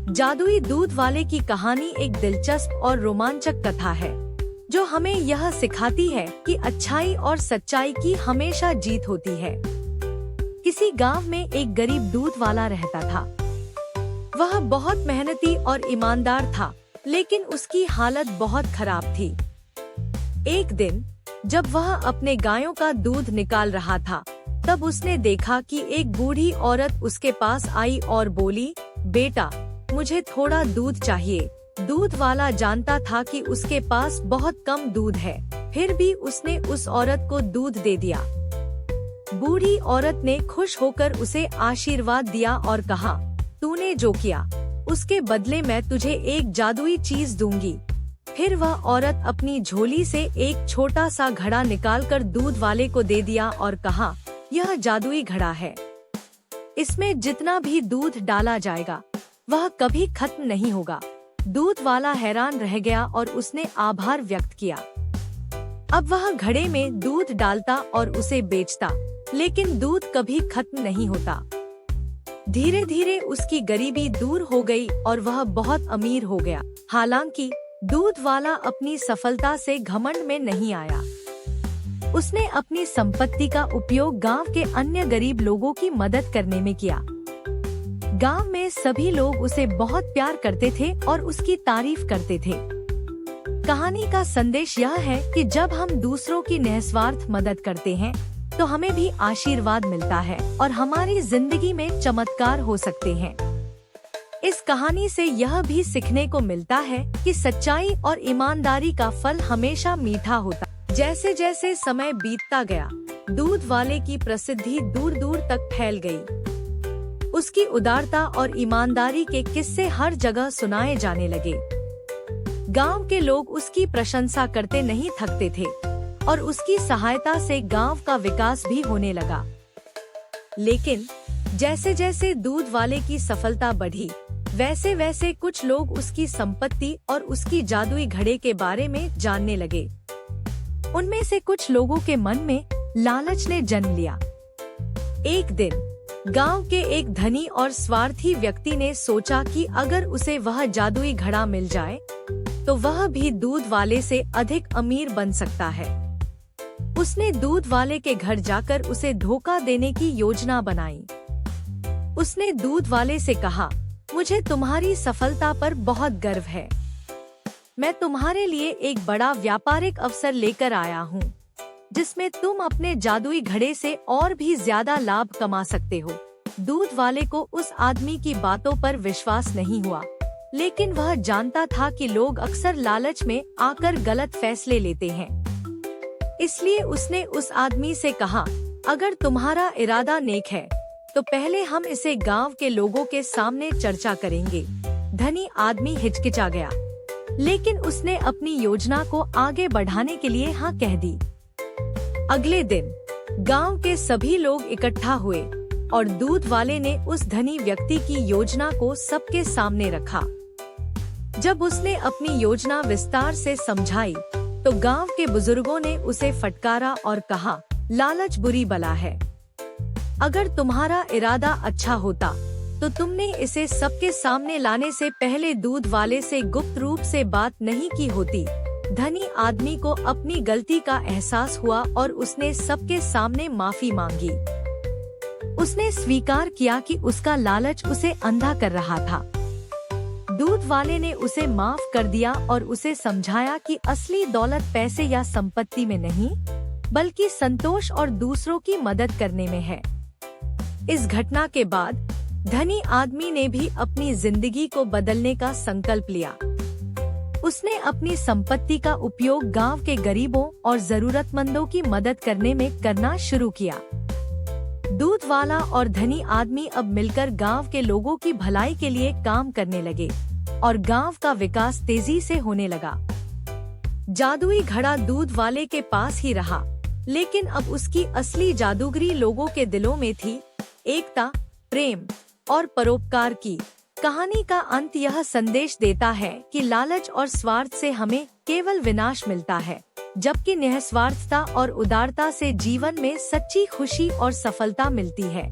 जादुई दूध वाले की कहानी एक दिलचस्प और रोमांचक कथा है जो हमें यह सिखाती है कि अच्छाई और सच्चाई की हमेशा जीत होती है। किसी गांव में एक गरीब दूध वाला रहता था। वह बहुत मेहनती और ईमानदार था, लेकिन उसकी हालत बहुत खराब थी। एक दिन जब वह अपने गायों का दूध निकाल रहा था, तब उसने देखा कि एक बूढ़ी औरत उसके पास आई और बोली, बेटा, मुझे थोड़ा दूध चाहिए। दूध वाला जानता था कि उसके पास बहुत कम दूध है, फिर भी उसने उस औरत को दूध दे दिया। बूढ़ी औरत ने खुश होकर उसे आशीर्वाद दिया और कहा, तूने जो किया उसके बदले मैं तुझे एक जादुई चीज दूंगी। फिर वह औरत अपनी झोली से एक छोटा सा घड़ा निकालकर दूध वाले को दे दिया और कहा, यह जादुई घड़ा है। इसमें जितना भी दूध डाला जाएगा वह कभी खत्म नहीं होगा। दूध वाला हैरान रह गया और उसने आभार व्यक्त किया। अब वह घड़े में दूध डालता और उसे बेचता, लेकिन दूध कभी खत्म नहीं होता। धीरे धीरे उसकी गरीबी दूर हो गई और वह बहुत अमीर हो गया। हालांकि दूध वाला अपनी सफलता से घमंड में नहीं आया। उसने अपनी संपत्ति का उपयोग गांव के अन्य गरीब लोगों की मदद करने में किया। गांव में सभी लोग उसे बहुत प्यार करते थे और उसकी तारीफ करते थे। कहानी का संदेश यह है कि जब हम दूसरों की निस्वार्थ मदद करते हैं तो हमें भी आशीर्वाद मिलता है और हमारी जिंदगी में चमत्कार हो सकते हैं। इस कहानी से यह भी सीखने को मिलता है कि सच्चाई और ईमानदारी का फल हमेशा मीठा होता है। जैसे जैसे समय बीतता गया, दूध वाले की प्रसिद्धि दूर दूर तक फैल गई। उसकी उदारता और ईमानदारी के किस्से हर जगह सुनाए जाने लगे। गांव के लोग उसकी प्रशंसा करते नहीं थकते थे और उसकी सहायता से गांव का विकास भी होने लगा। लेकिन जैसे जैसे दूध वाले की सफलता बढ़ी, वैसे वैसे कुछ लोग उसकी संपत्ति और उसकी जादुई घड़े के बारे में जानने लगे। उनमें से कुछ लोगों के मन में लालच ने जन्म लिया। एक दिन गांव के एक धनी और स्वार्थी व्यक्ति ने सोचा कि अगर उसे वह जादुई घड़ा मिल जाए तो वह भी दूध वाले से अधिक अमीर बन सकता है। उसने दूध वाले के घर जाकर उसे धोखा देने की योजना बनाई। उसने दूध वाले से कहा, मुझे तुम्हारी सफलता पर बहुत गर्व है। मैं तुम्हारे लिए एक बड़ा व्यापारिक अवसर लेकर आया हूँ, जिसमें तुम अपने जादुई घड़े से और भी ज्यादा लाभ कमा सकते हो। दूध वाले को उस आदमी की बातों पर विश्वास नहीं हुआ, लेकिन वह जानता था कि लोग अक्सर लालच में आकर गलत फैसले लेते हैं। इसलिए उसने उस आदमी से कहा, अगर तुम्हारा इरादा नेक है तो पहले हम इसे गांव के लोगों के सामने चर्चा करेंगे। धनी आदमी हिचकिचा गया, लेकिन उसने अपनी योजना को आगे बढ़ाने के लिए हाँ कह दी। अगले दिन गांव के सभी लोग इकट्ठा हुए और दूध वाले ने उस धनी व्यक्ति की योजना को सबके सामने रखा। जब उसने अपनी योजना विस्तार से समझाई तो गांव के बुजुर्गों ने उसे फटकारा और कहा, लालच बुरी बला है। अगर तुम्हारा इरादा अच्छा होता तो तुमने इसे सबके सामने लाने से पहले दूध वाले से गुप्त रूप से बात नहीं की होती। धनी आदमी को अपनी गलती का एहसास हुआ और उसने सबके सामने माफी मांगी। उसने स्वीकार किया कि उसका लालच उसे अंधा कर रहा था। दूध वाले ने उसे माफ कर दिया और उसे समझाया कि असली दौलत पैसे या संपत्ति में नहीं, बल्कि संतोष और दूसरों की मदद करने में है। इस घटना के बाद धनी आदमी ने भी अपनी जिंदगी को बदलने का संकल्प लिया। उसने अपनी संपत्ति का उपयोग गांव के गरीबों और जरूरतमंदों की मदद करने में करना शुरू किया। दूध वाला और धनी आदमी अब मिलकर गांव के लोगों की भलाई के लिए काम करने लगे और गांव का विकास तेजी से होने लगा। जादुई घड़ा दूध वाले के पास ही रहा, लेकिन अब उसकी असली जादूगरी लोगों के दिलों में थी, एकता, प्रेम और परोपकार की। कहानी का अंत यह संदेश देता है कि लालच और स्वार्थ से हमें केवल विनाश मिलता है, जबकि निस्वार्थता और उदारता से जीवन में सच्ची खुशी और सफलता मिलती है।